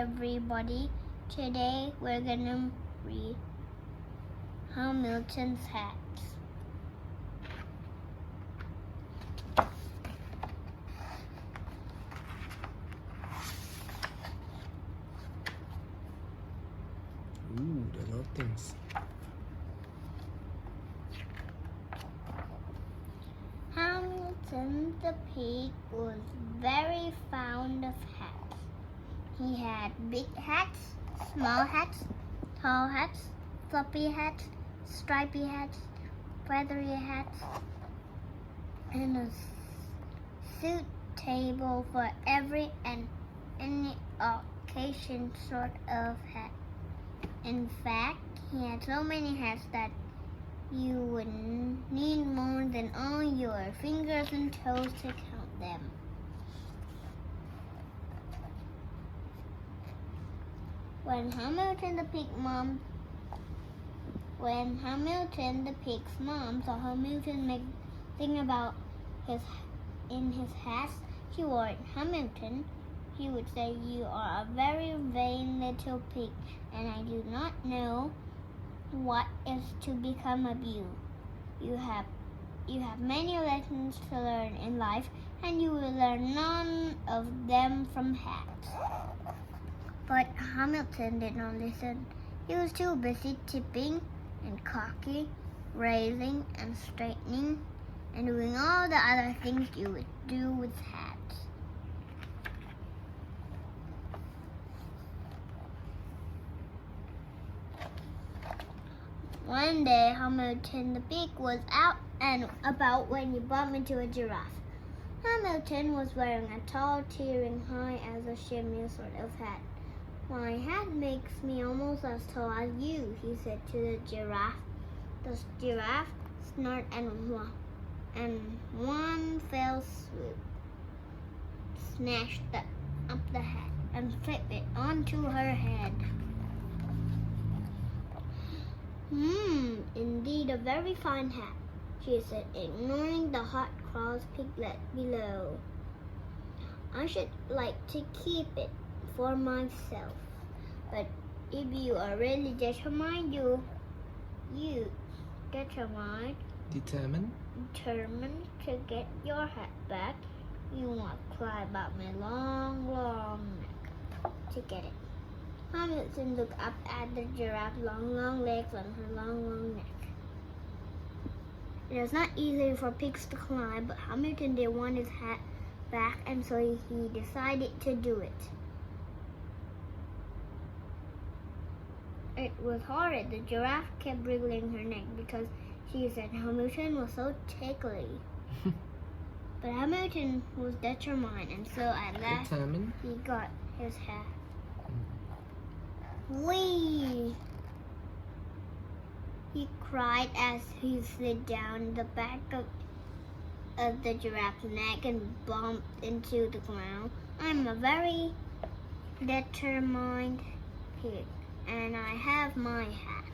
everybody. Today we're gonna read Hamilton's hats. Ooh, I love things. Hamilton the pig was very fond of hats. He had big hats, small hats, tall hats, floppy hats, stripy hats, feathery hats, and a suit table for every and any occasion sort of hat. In fact, he had so many hats that you would need more than all your fingers and toes to count them. When Hamilton the pig's mom saw Hamilton think about his hats she wore at Hamilton, she would say, "You are a very vain little pig, and I do not know what is to become of you. You have many lessons to learn in life, and you will learn none of them from hats." But Hamilton did not listen. He was too busy tipping and cocking, raising and straightening, and doing all the other things you would do with hats. One day, Hamilton the pig was out and about when he bumped into a giraffe. Hamilton was wearing a tall, tiering, high as a chimney sort of hat. "My hat makes me almost as tall as you," he said to the giraffe. The giraffe snorted and one fell swoop snatched up the hat and flipped it onto her head. Indeed a very fine hat," she said, ignoring the hot cross piglet below. "I should like to keep it for myself, but if you are really determined Determined to get your hat back, you must climb up my long neck to get it." Hamilton looked up at the giraffe's long legs and her long neck. It is not easy for pigs to climb, but Hamilton did want his hat back, and so he decided to do it. It was hard. The giraffe kept wriggling her neck because she said Hamilton was so tickly. But Hamilton was determined, and so at last he got his hat. "Whee!" he cried as he slid down the back of the giraffe's neck and bumped into the ground. "I'm a very determined pig, and I have my hat."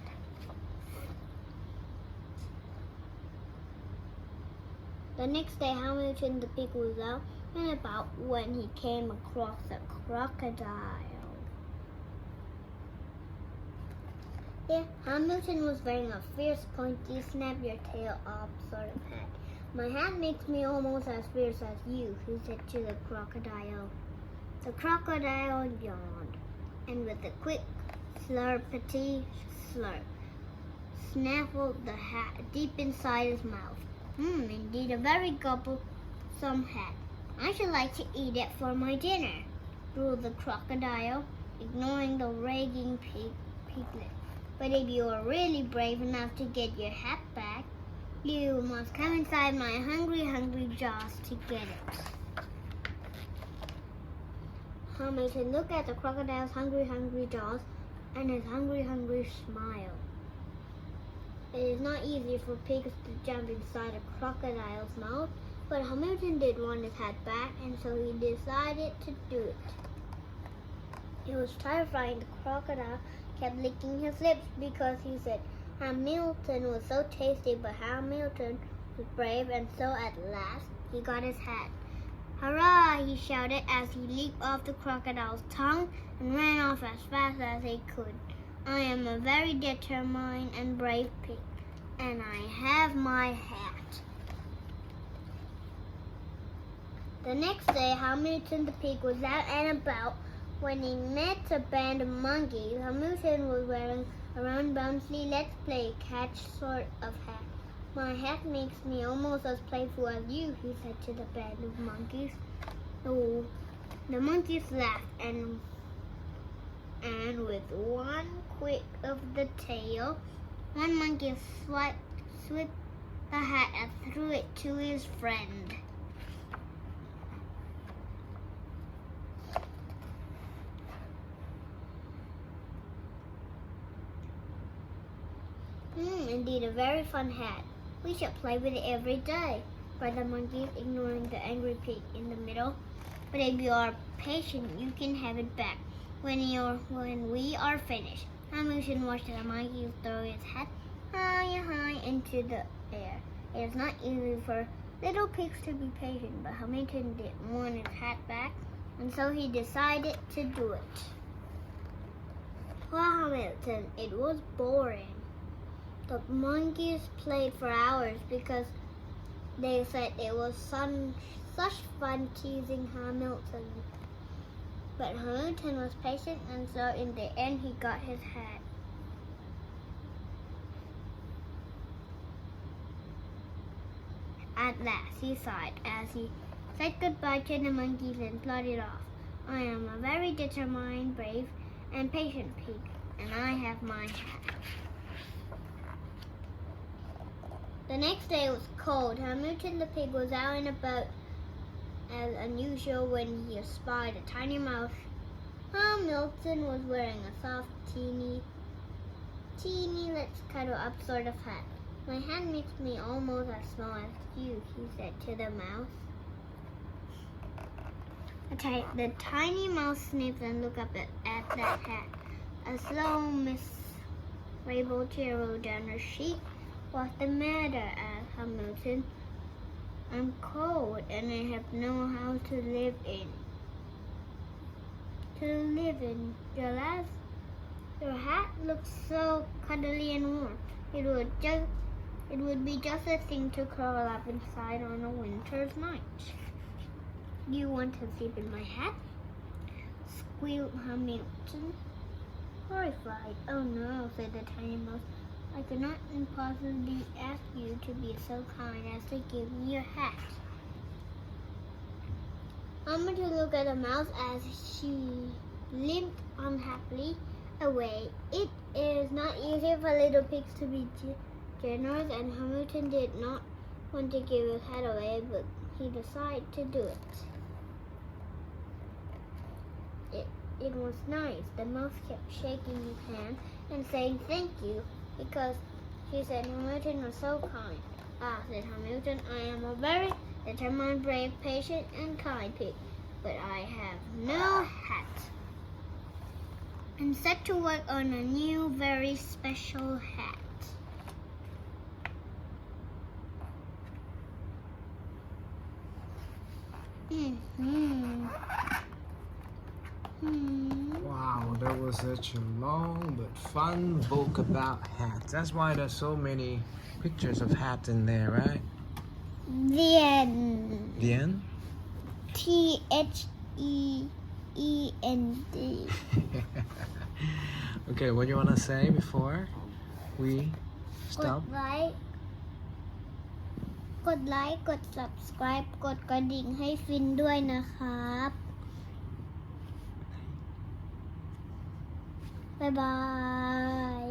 The next day, Hamilton the pig was out and about when he came across a crocodile. Hamilton was wearing a fierce, pointy, snap-your-tail-off sort of hat. "My hat makes me almost as fierce as you," he said to the crocodile. The crocodile yawned, and with a quick slurpity slurp, snaffled the hat deep inside his mouth. Indeed a very gobblesome hat. "I should like to eat it for my dinner," ruled the crocodile, ignoring the raging piglet. "But if you are really brave enough to get your hat back, you must come inside my hungry jaws to get it." Hamilton looked at the crocodile's hungry jaws and his hungry smile. It is not easy for pigs to jump inside a crocodile's mouth, but Hamilton did want his hat back, and so he decided to do it. It was terrifying. The crocodile kept licking his lips because he said Hamilton was so tasty, but Hamilton was brave, and so at last he got his hat Hurrah! He shouted as he leaped off the crocodile's tongue and ran off as fast as he could. I am a very determined and brave pig, and I have my hat. The next day, Hamilton the pig was out and about when he met a band of monkeys. Hamilton was wearing a round bouncy let's play catch sort of hat. My hat makes me almost as playful as you, he said to the band of monkeys. The monkeys laughed and with one quick of the tail, one monkey swept the hat and threw it to his friend. Indeed, a very fun hat. We should play with it every day, cried the monkeys, ignoring the angry pig in the middle. But if you are patient, you can have it back when we are finished. Hamilton watched the monkeys throw his hat high into the air. It is not easy for little pigs to be patient, but Hamilton didn't want his hat back, and so he decided to do it. For Hamilton, it was boring. The monkeys played for hours because they said it was such fun teasing Hamilton. But Hamilton was patient, and so in the end he got his hat. At last he sighed as he said goodbye to the monkeys and plodded off. I am a very determined, brave, and patient pig, and I have my hat. The next day was cold. Hamilton the pig was out and about as unusual when he espied a tiny mouse. Hamilton was wearing a soft, teeny, let's cuddle up sort of hat. My hat makes me almost as small as you, he said to the mouse. The tiny mouse sniffed and looked up at that hat. A slow miserable tear rolled down her cheek. What's the matter? asked Hamilton. I'm cold and I have no house to live in. Your hat looks so cuddly and warm. It would be just a thing to curl up inside on a winter's night. Do you want to sleep in my hat? Squealed Hamilton, horrified. Oh no, said the tiny mouse. I could not impossibly ask you to be so kind as to give me your hat. Hamilton looked at the mouse as she limped unhappily away. It is not easy for little pigs to be generous, and Hamilton did not want to give his hat away, but he decided to do it. It was nice. The mouse kept shaking his hand and saying thank you, because she said Hamilton was so kind. Ah, said Hamilton, I am a very determined, brave, patient, and kind pig, but I have no hat. And set to work on a new, very special hat. Wow, that was such a long but fun book about hats. That's why there's so many pictures of hats in there, right? The end. The end? THEEND. Okay, what do you want to say before we ก stop? ดไลค์ กด subscribe กดกระดิ่งให้ฟินด้วยนะครับ บ๊ายบาย